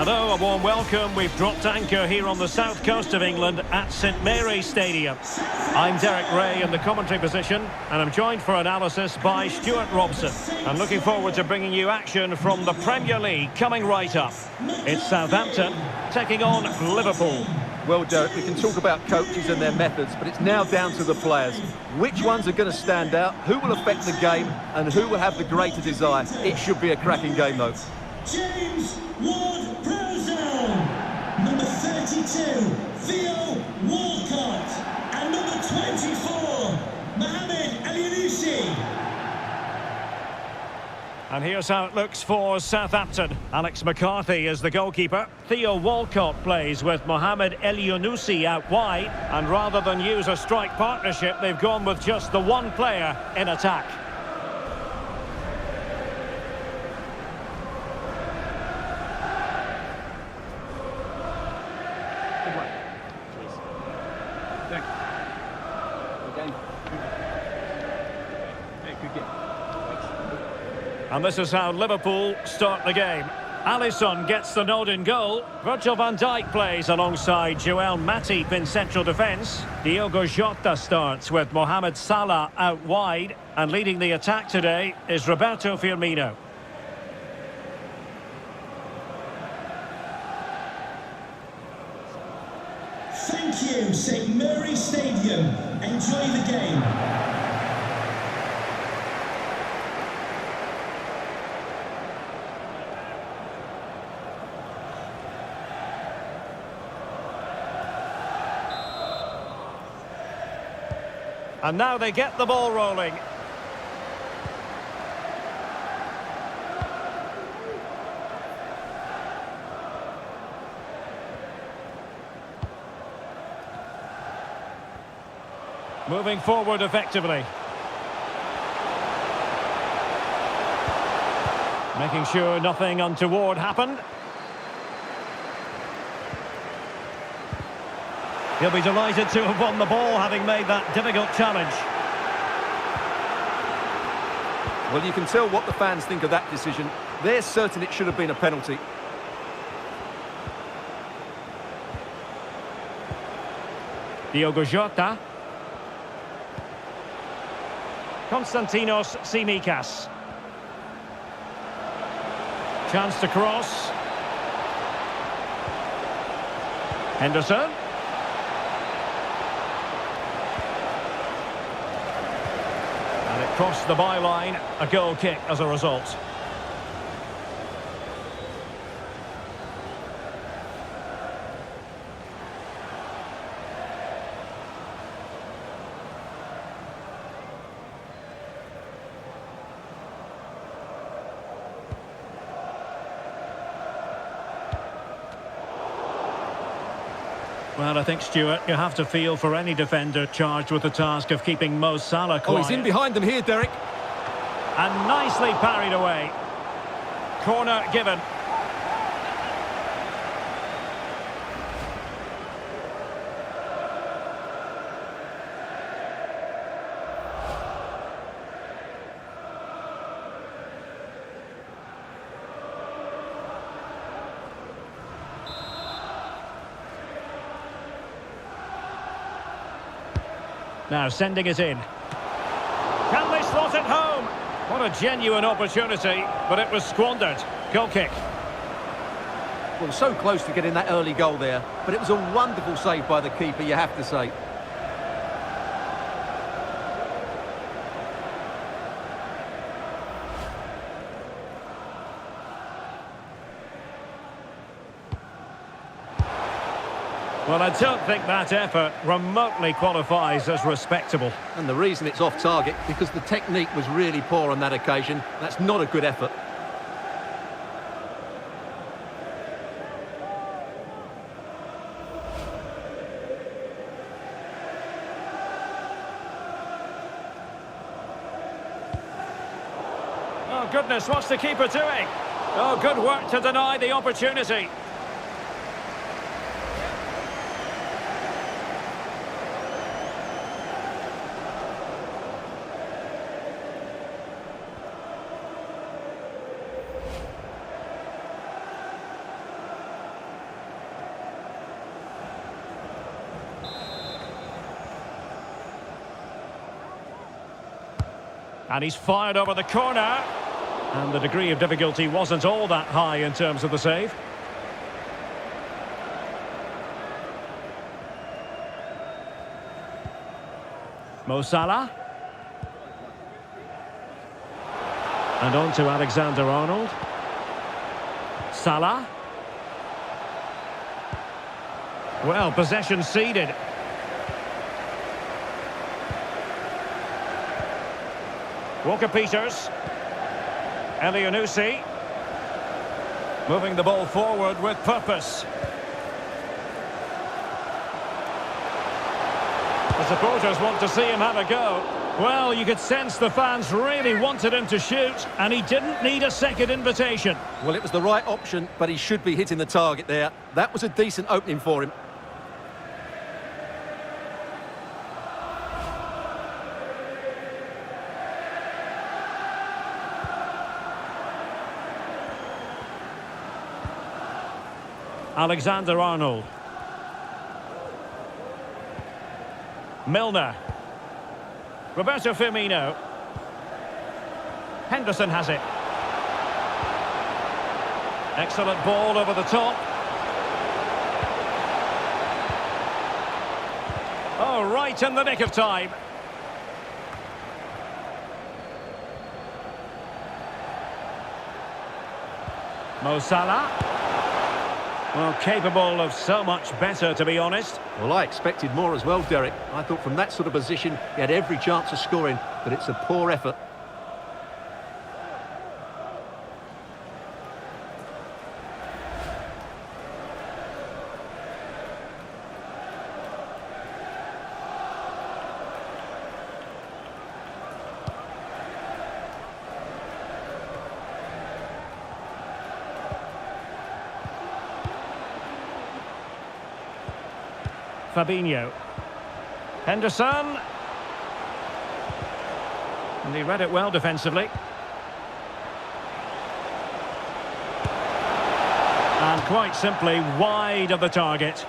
Hello, a warm welcome. We've dropped anchor here on the south coast of England at St Mary's Stadium. I'm Derek Ray in the commentary position, and I'm joined for analysis by Stuart Robson. I'm looking forward to bringing you action from the Premier League coming right up. It's Southampton taking on Liverpool. Well, Derek, we can talk about coaches and their methods, but it's now down to the players. Which ones are going to stand out, who will affect the game, and who will have the greater desire? It should be a cracking game, though. James Ward-Prowse, number 32, Theo Walcott, and number 24, Mohamed El-Yunusi. And here's how it looks for Southampton. Alex McCarthy is the goalkeeper. Theo Walcott plays with Mohamed El-Yunusi out wide. And rather than use a strike partnership, they've gone with just the one player in attack. And this is how Liverpool start the game. Alisson gets the nod in goal. Virgil van Dijk plays alongside Joel Matip in central defence. Diogo Jota starts with Mohamed Salah out wide. And leading the attack today is Roberto Firmino. Thank you, St Mary's Stadium. Enjoy the game. And now they get the ball rolling. Moving forward effectively. Making sure nothing untoward happened. He'll be delighted to have won the ball, having made that difficult challenge. Well, you can tell what the fans think of that decision. They're certain it should have been a penalty. Diogo Jota. Konstantinos Tsimikas. Chance to cross. Henderson. Crossed the byline, a goal kick as a result. Well, I think, Stuart, you have to feel for any defender charged with the task of keeping Mo Salah quiet. Oh, he's in behind them here, Derek. And nicely parried away. Corner given. Now sending it in. Can they slot it home? What a genuine opportunity, but it was squandered. Goal kick. Well, so close to getting that early goal there, but it was a wonderful save by the keeper, you have to say. Well, I don't think that effort remotely qualifies as respectable. And the reason it's off target, because the technique was really poor on that occasion. That's not a good effort. Oh, goodness, what's the keeper doing? Oh, good work to deny the opportunity. And he's fired over the corner. And the degree of difficulty wasn't all that high in terms of the save. Mo Salah. And on to Alexander-Arnold. Salah. Well, possession ceded. Walker-Peters. Elianusi. Moving the ball forward with purpose. The supporters want to see him have a go. Well, you could sense the fans really wanted him to shoot, and he didn't need a second invitation. Well, it was the right option, but he should be hitting the target there. That was a decent opening for him. Alexander-Arnold. Milner. Roberto Firmino. Henderson has it. Excellent ball over the top. Oh, right in the nick of time. Mo Salah. Well, capable of so much better, to be honest. Well, I expected more as well, Derek. I thought from that sort of position, he had every chance of scoring, but it's a poor effort. Fabinho. Henderson. And he read it well defensively. And quite simply wide of the target.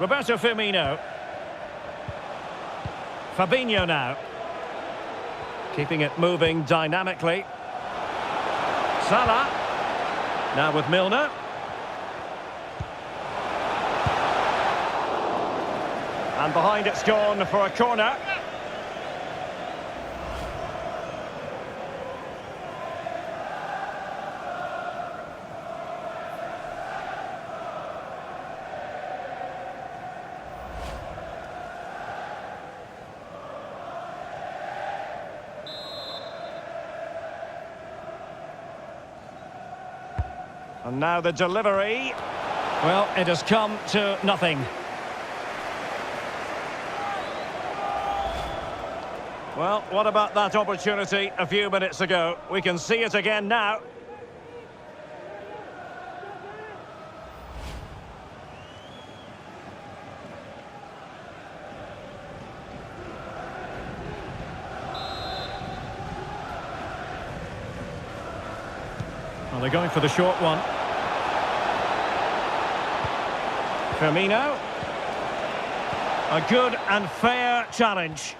Roberto Firmino. Fabinho now. Keeping it moving dynamically. Salah. Now with Milner. And behind it's gone for a corner. And now the delivery. Well, it has come to nothing. Well, what about that opportunity a few minutes ago? We can see it again now. Well, they're going for the short one. Firmino. A good and fair challenge.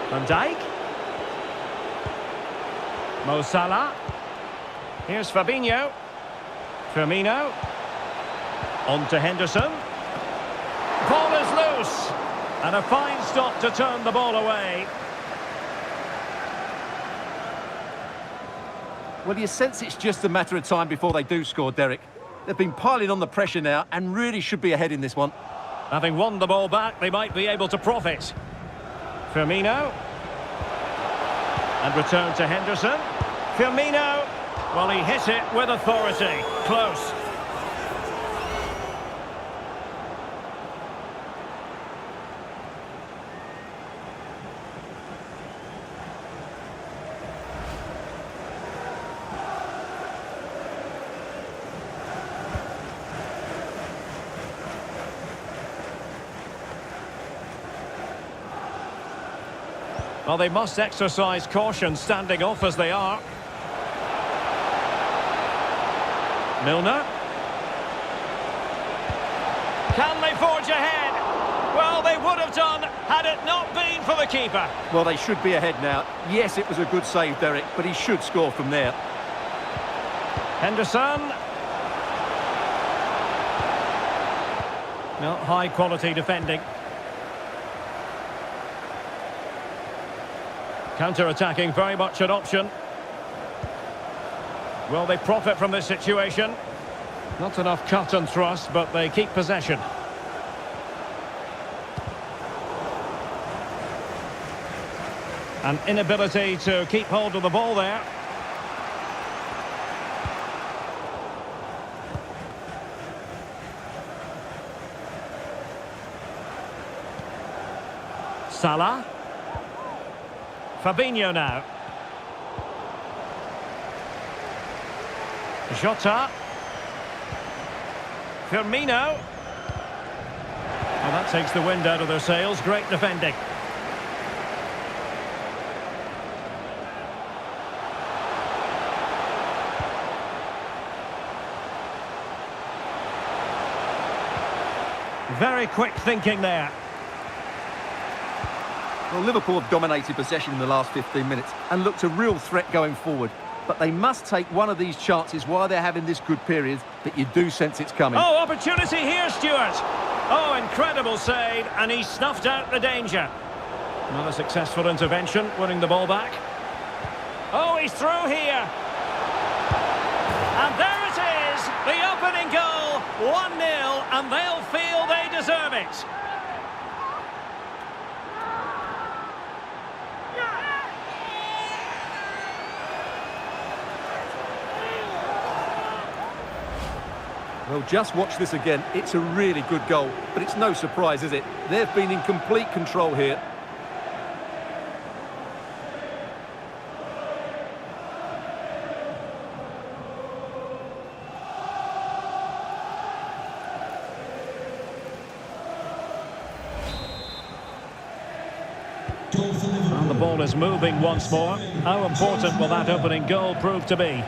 Van Dijk. Mo Salah. Here's Fabinho. Firmino. On to Henderson. Ball is loose. And a fine stop to turn the ball away. Well, you sense it's just a matter of time before they do score, Derek. They've been piling on the pressure now and really should be ahead in this one. Having won the ball back, they might be able to profit. Firmino. And return to Henderson. Firmino. Well, he hit it with authority. Close. Well, they must exercise caution standing off as they are. Milner. Can they forge ahead? Well, they would have done had it not been for the keeper. Well, they should be ahead now. Yes, it was a good save, Derek, but he should score from there. Henderson. No, high-quality defending. Counter-attacking, very much an option. Will they profit from this situation? Not enough cut and thrust, but they keep possession. An inability to keep hold of the ball there. Salah. Fabinho now. Jota. Firmino. Well, that takes the wind out of their sails. Great defending. Very quick thinking there. Well, Liverpool have dominated possession in the last 15 minutes and looked a real threat going forward. But they must take one of these chances while they're having this good period that you do sense it's coming. Oh, opportunity here, Stuart. Oh, incredible save, and he snuffed out the danger. Another successful intervention, winning the ball back. Oh, he's through here. And there it is, the opening goal, 1-0, and they'll feel they deserve it. Well, just watch this again. It's a really good goal, but it's no surprise, is it? They've been in complete control here. And the ball is moving once more. How important will that opening goal prove to be?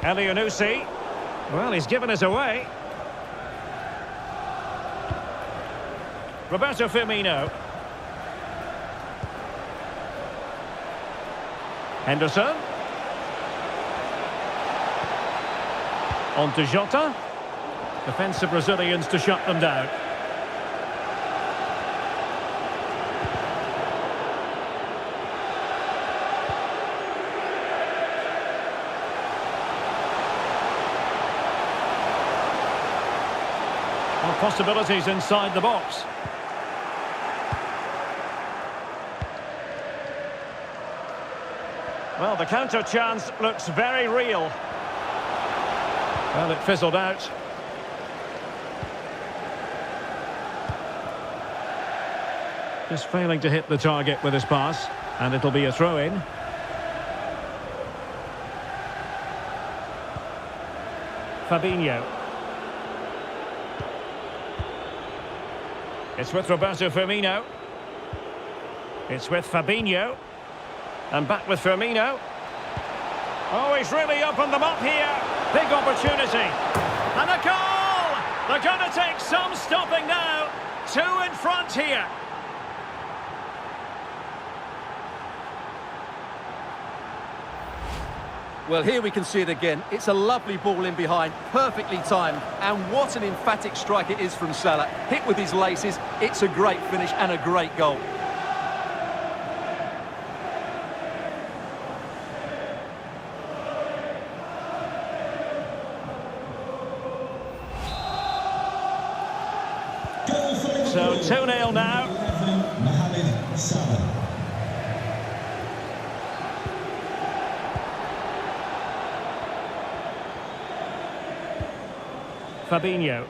Elianusi. Well, he's given us away. Roberto Firmino. Henderson. On to Jota. Defensive Brazilians to shut them down. Possibilities inside the box. Well, the counter chance looks very real. Well, it fizzled out. Just failing to hit the target with his pass, and it'll be a throw-in. Fabinho. It's with Roberto Firmino. It's with Fabinho. And back with Firmino. Oh, he's really opened them up here. Big opportunity. And a goal! They're going to take some stopping now. 2 in front here. Well, here we can see it again. It's a lovely ball in behind, perfectly timed. And what an emphatic strike it is from Salah. Hit with his laces. It's a great finish and a great goal. So 2-0 now. Fabinho.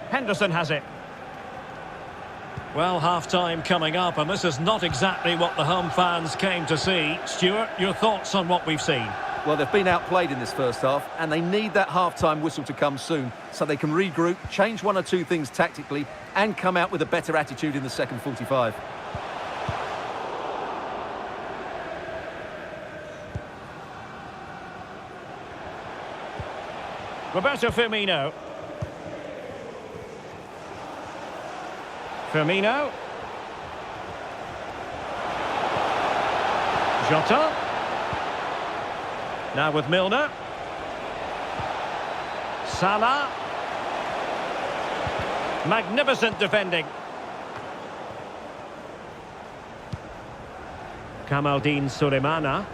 Henderson has it. Well, half-time coming up, and this is not exactly what the home fans came to see. Stuart, your thoughts on what we've seen? Well, they've been outplayed in this first half, and they need that half-time whistle to come soon so they can regroup, change one or two things tactically, and come out with a better attitude in the second 45. Roberto Firmino. Firmino. Jota. Now with Milner. Salah. Magnificent defending. Kamaldeen Sulemana.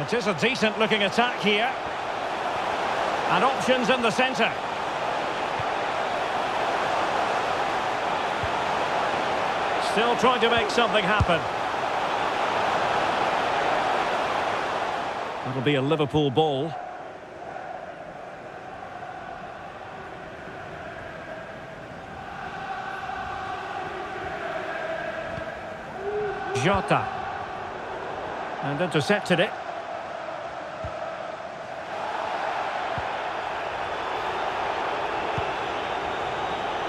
It is a decent-looking attack here. And options in the centre. Still trying to make something happen. That'll be a Liverpool ball. Jota. And intercepted it.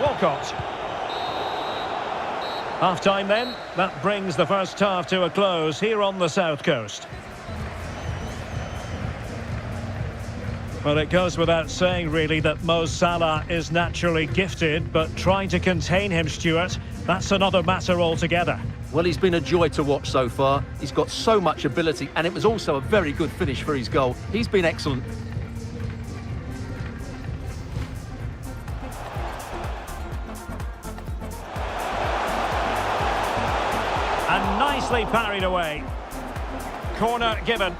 Walcott. Half-time then. That brings the first half to a close here on the South Coast. Well, it goes without saying, really, that Mo Salah is naturally gifted, but trying to contain him, Stuart, that's another matter altogether. Well, he's been a joy to watch so far. He's got so much ability, and it was also a very good finish for his goal. He's been excellent. And nicely parried away. Corner given.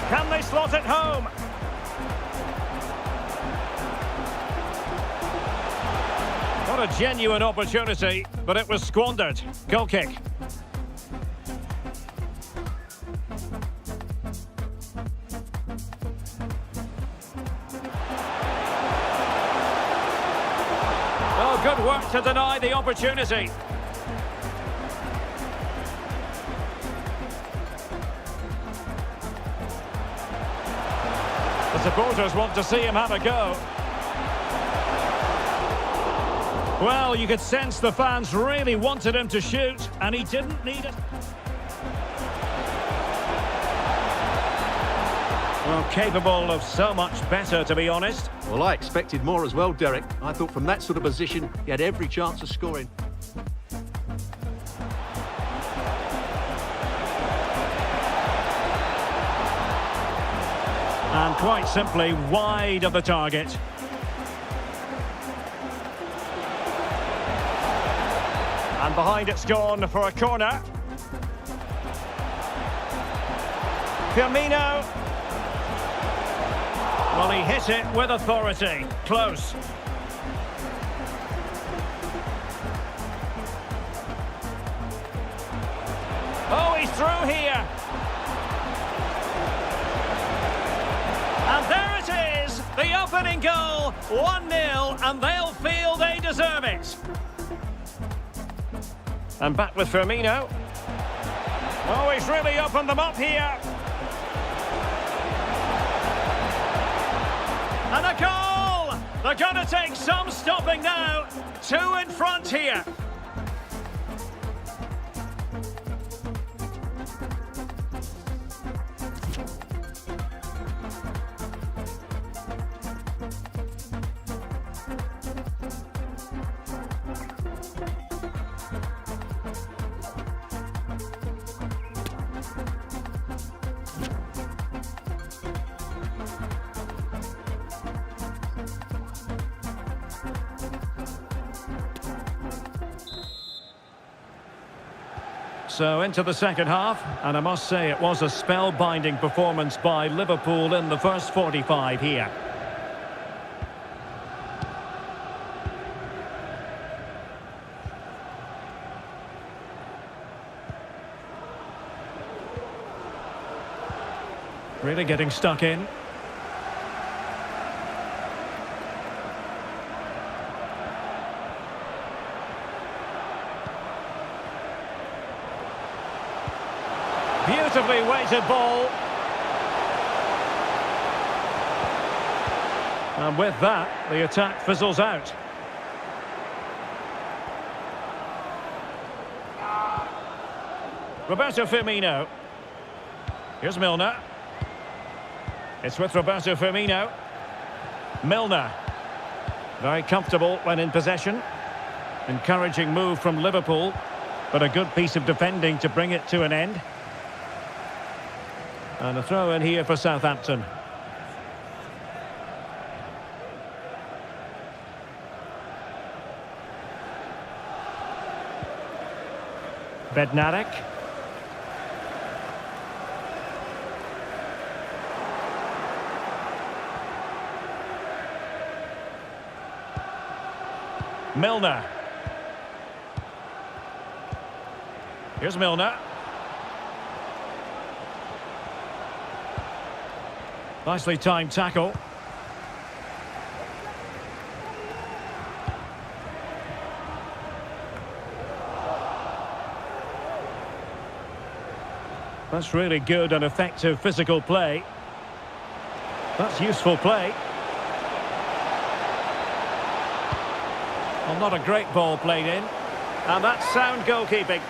Can they slot it home? What a genuine opportunity, but it was squandered. Goal kick. Oh, good work to deny the opportunity. The supporters want to see him have a go. Well, you could sense the fans really wanted him to shoot, and he didn't need it. Well, capable of so much better, to be honest. Well, I expected more as well, Derek. I thought from that sort of position, he had every chance of scoring. And quite simply, wide of the target. And behind it's gone for a corner. Firmino. Well, he hit it with authority. Close. Oh, he's through here. And there it is, the opening goal, 1-0, and they'll feel they deserve it. And back with Firmino. Oh, he's really opened them up here. And a goal! They're going to take some stopping now. 2 in front here. So into the second half, and I must say it was a spellbinding performance by Liverpool in the first 45 here. Really getting stuck in. Beautifully weighted ball. And with that, the attack fizzles out. Roberto Firmino. Here's Milner. It's with Roberto Firmino. Milner. Very comfortable when in possession. Encouraging move from Liverpool, but a good piece of defending to bring it to an end. And a throw in here for Southampton. Bednarek. Milner. Here's Milner. Nicely timed tackle. That's really good and effective physical play. That's useful play. Well, not a great ball played in. And that's sound goalkeeping.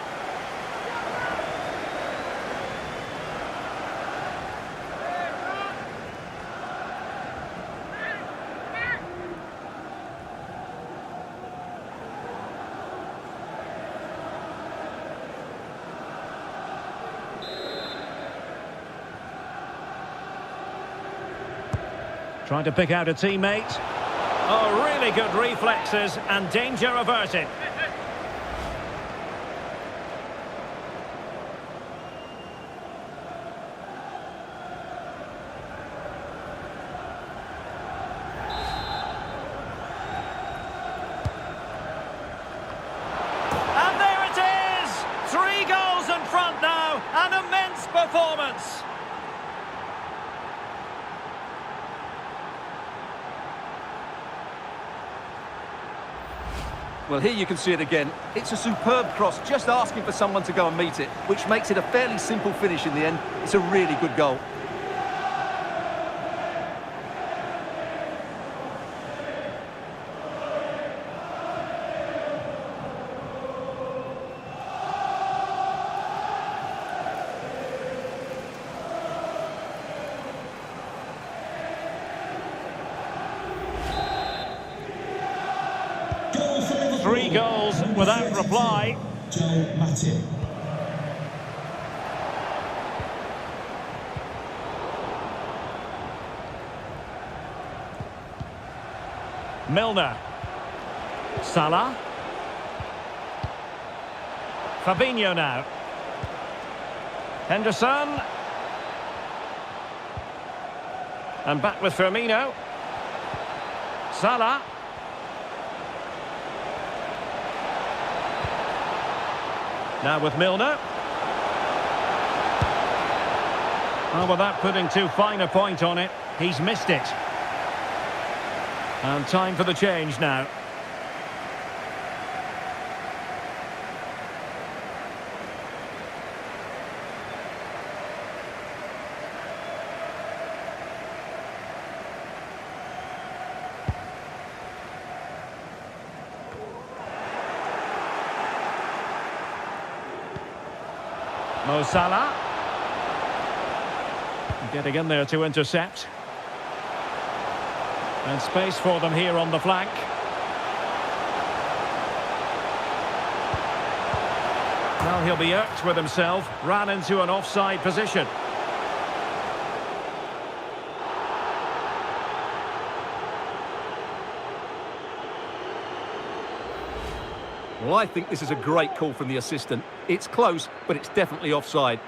Trying to pick out a teammate. Oh, really good reflexes and danger averted. And there it is! 3 goals in front now. An immense performance. Well, here you can see it again. It's a superb cross, just asking for someone to go and meet it, which makes it a fairly simple finish in the end. It's a really good goal. Three goals without reply. Joel Matip. Milner. Salah. Fabinho now. Henderson. And back with Firmino. Salah. Now with Milner. Well, without putting too fine a point on it, he's missed it. And time for the change now. Mo Salah. Getting in there to intercept. And space for them here on the flank. Well, he'll be irked with himself. Ran into an offside position. Well, I think this is a great call from the assistant. It's close, but it's definitely offside.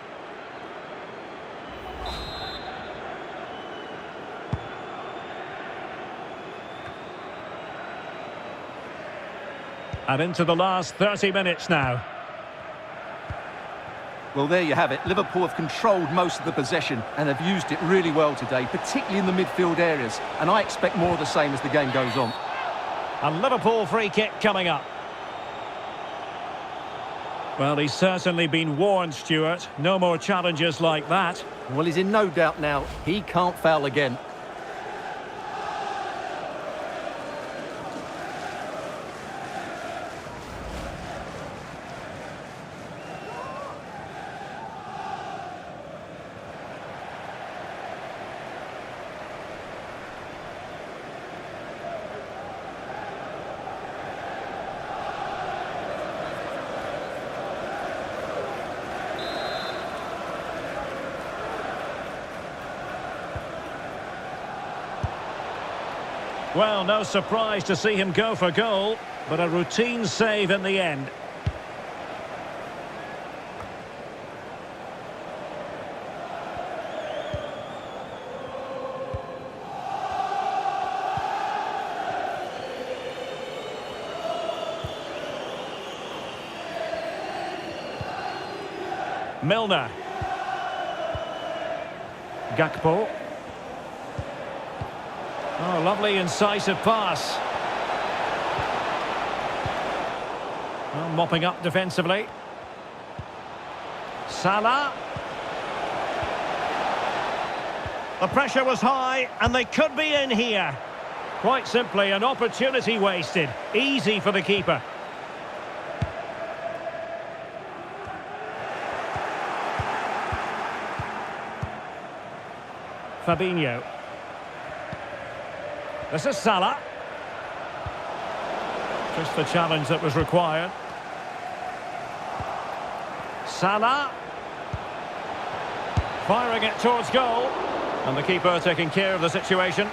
And into the last 30 minutes now. Well, there you have it. Liverpool have controlled most of the possession and have used it really well today, particularly in the midfield areas. And I expect more of the same as the game goes on. A Liverpool free kick coming up. Well, he's certainly been warned, Stuart. No more challenges like that. Well, he's in no doubt now. He can't foul again. Well, no surprise to see him go for goal, but a routine save in the end. Milner. Gakpo. Oh, lovely incisive pass. Well, mopping up defensively. Salah. The pressure was high and they could be in here. Quite simply an opportunity wasted. Easy for the keeper. Fabinho. This is Salah. Just the challenge that was required. Salah. Firing it towards goal. And the keeper taking care of the situation.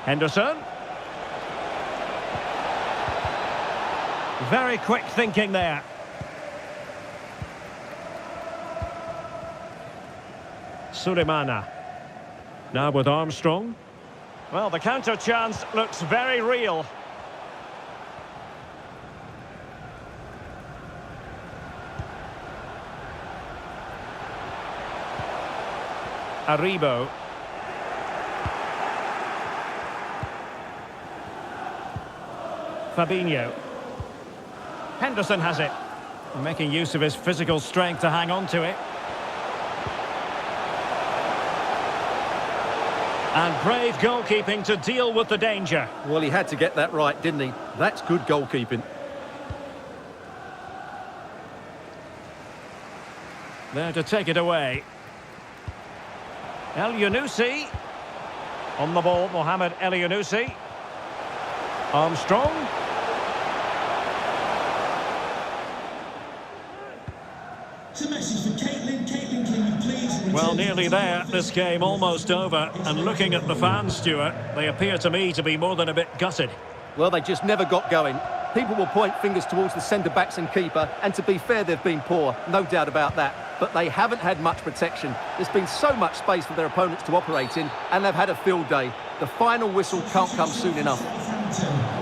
Henderson. Very quick thinking there. Sulemana. Now with Armstrong. Well, the counter chance looks very real. Aribo. Fabinho. Henderson has it. Making use of his physical strength to hang on to it. And brave goalkeeping to deal with the danger. Well, he had to get that right, didn't he? That's good goalkeeping. There to take it away. El Yunusi. On the ball, Mohamed El Yunusi. Armstrong. Well, nearly there. This game almost over. And looking at the fans, Stuart, they appear to me to be more than a bit gutted. Well, they just never got going. People will point fingers towards the centre-backs and keeper, and to be fair, they've been poor, no doubt about that. But they haven't had much protection. There's been so much space for their opponents to operate in, and they've had a field day. The final whistle can't come soon enough.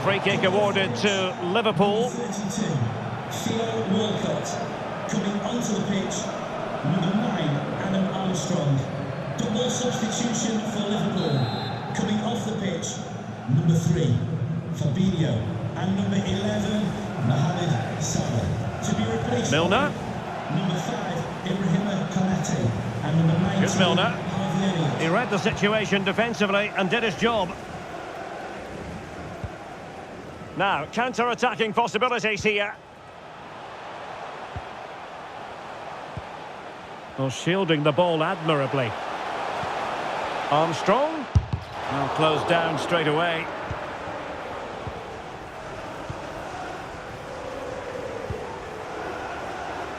Free kick awarded to Liverpool. Theo Walcott coming onto the pitch. Number 9, Adam Armstrong. Double substitution for Liverpool. Coming off the pitch, number 3, Fabinho. And number 11, Mohamed Salah. To be replaced Milner. Number 5, Ibrahim Konate. And number 19, Here's Milner. Harvey He read the situation defensively and did his job. Now, counter-attacking possibilities here. Well, shielding the ball admirably. Armstrong. Well, closed down straight away.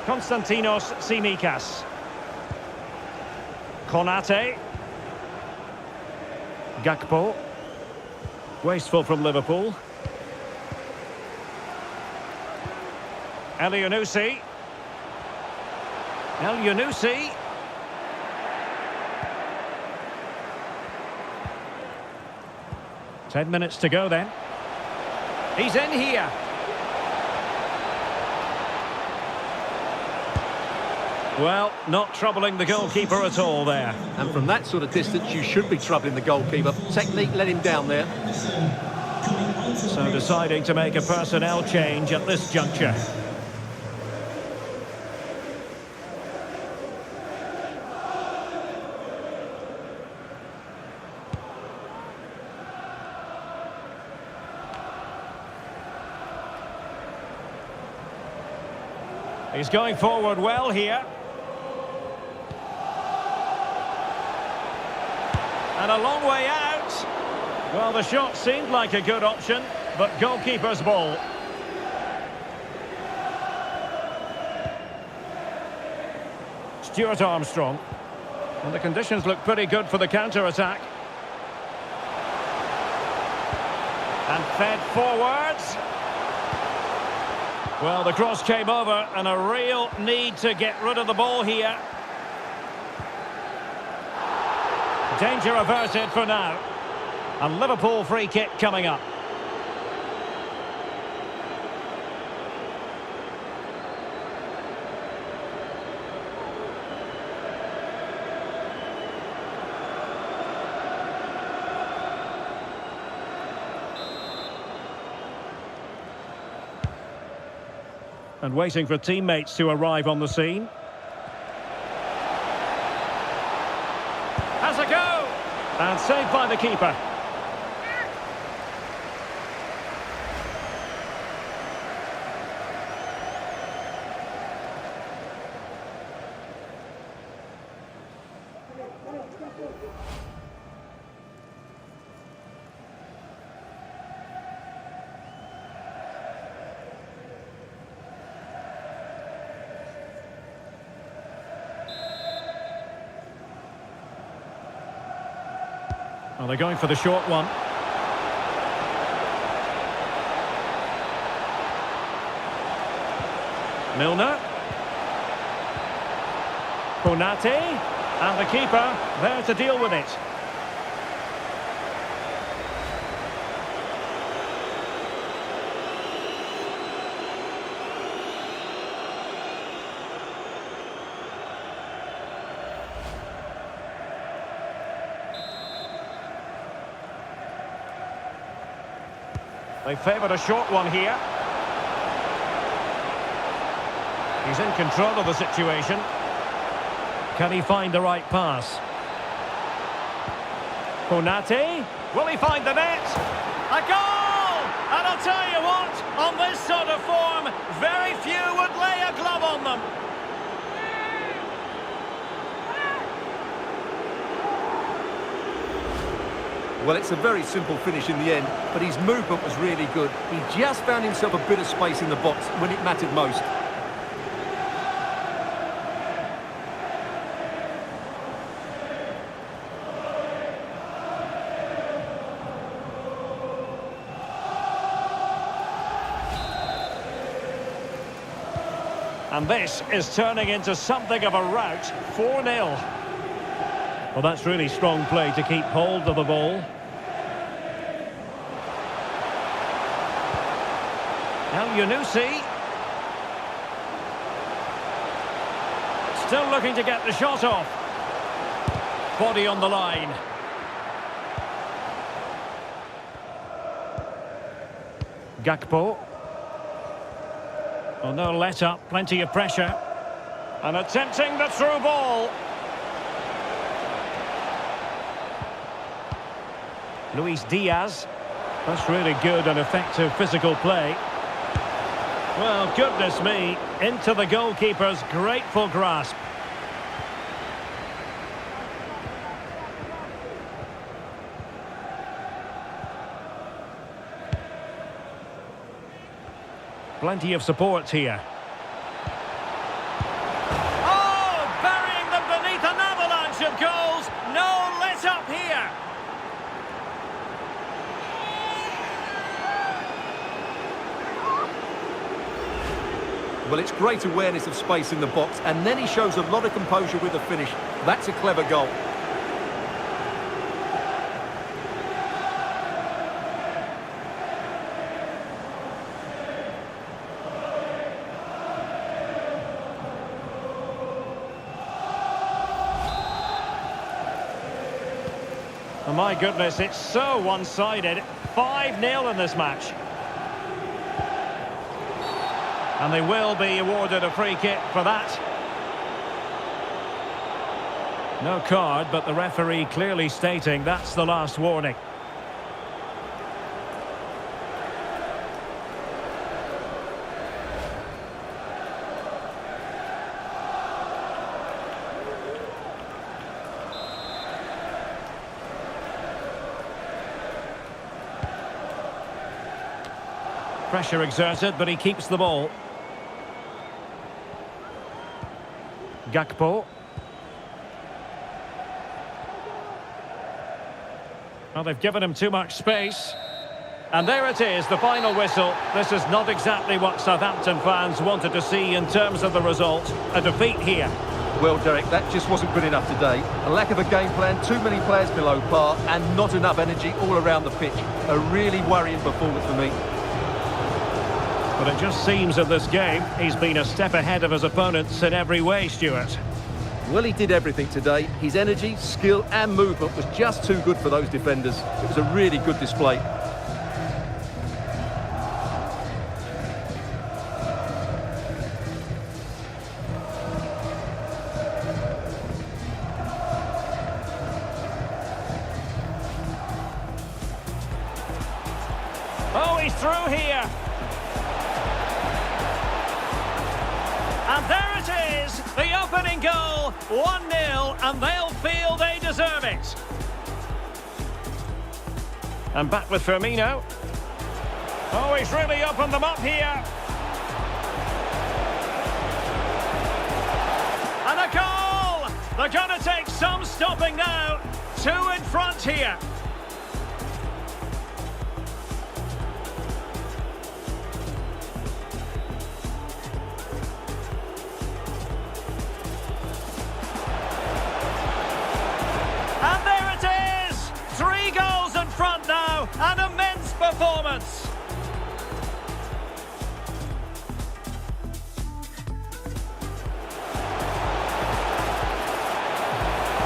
Konstantinos Tsimikas. Konate. Gakpo. Wasteful from Liverpool. El Yunusi. El Yunusi. 10 minutes to go then. He's in here. Well, not troubling the goalkeeper at all there. And from that sort of distance, you should be troubling the goalkeeper. Technique let him down there. So deciding to make a personnel change at this juncture. He's going forward well here. And a long way out. Well, the shot seemed like a good option, but goalkeeper's ball. Stuart Armstrong. And the conditions look pretty good for the counter-attack. And fed forwards. Well, the cross came over, and a real need to get rid of the ball here. Danger averted for now. A Liverpool free kick coming up. And waiting for teammates to arrive on the scene. Has a go! And saved by the keeper. Well, they're going for the short one. Milner. Konate. And the keeper there to deal with it. They favoured a short one here. He's in control of the situation. Can he find the right pass? Konate. Will he find the net? A goal! And I'll tell you what, on this sort of form, very few would lay a glove on them. Well, it's a very simple finish in the end, but his movement was really good. He just found himself a bit of space in the box when it mattered most. And this is turning into something of a rout, 4-0. Well, that's really strong play to keep hold of the ball. El-Yunusi. Still looking to get the shot off. Body on the line. Gakpo. Well, no let up, plenty of pressure. And attempting the through ball. Luis Diaz. That's really good and effective physical play. Well, goodness me, into the goalkeeper's grateful grasp. Plenty of support here. Oh, burying them beneath an avalanche of goals. No let up here. Well, it's great awareness of space in the box, and then he shows a lot of composure with the finish. That's a clever goal. Oh, my goodness, it's so one-sided. 5-0 in this match. And they will be awarded a free kick for that. No card, but the referee clearly stating that's the last warning. Pressure exerted, but he keeps the ball. Gakpo. Well, they've given him too much space. And there it is, the final whistle. This is not exactly what Southampton fans wanted to see in terms of the result. A defeat here. Well, Derek, that just wasn't good enough today. A lack of a game plan, too many players below par, and not enough energy all around the pitch. A really worrying performance for me. But it just seems in this game, he's been a step ahead of his opponents in every way, Stuart. Well, he did everything today. His energy, skill and movement was just too good for those defenders. It was a really good display. Oh, he's through here. And there it is, the opening goal, 1-0, and they'll feel they deserve it. And back with Firmino. Oh, he's really opened them up here. And a goal! They're going to take some stopping now. 2 in front here. And there it is! 3 goals in front now, an immense performance.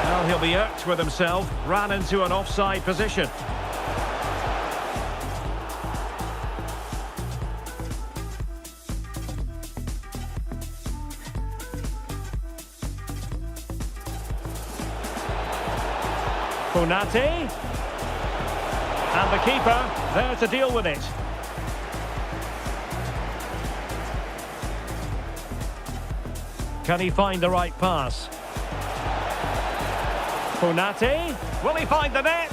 Well, he'll be irked with himself, ran into an offside position. Konate. And the keeper there to deal with it. Can he find the right pass? Konate. Will he find the net?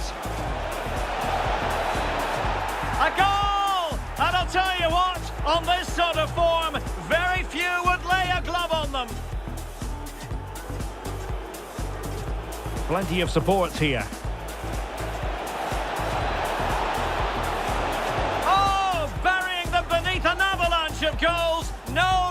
A goal! And I'll tell you what, on this sort of form, very few would lay a glove on them. Plenty of support here. Oh, burying them beneath an avalanche of goals. No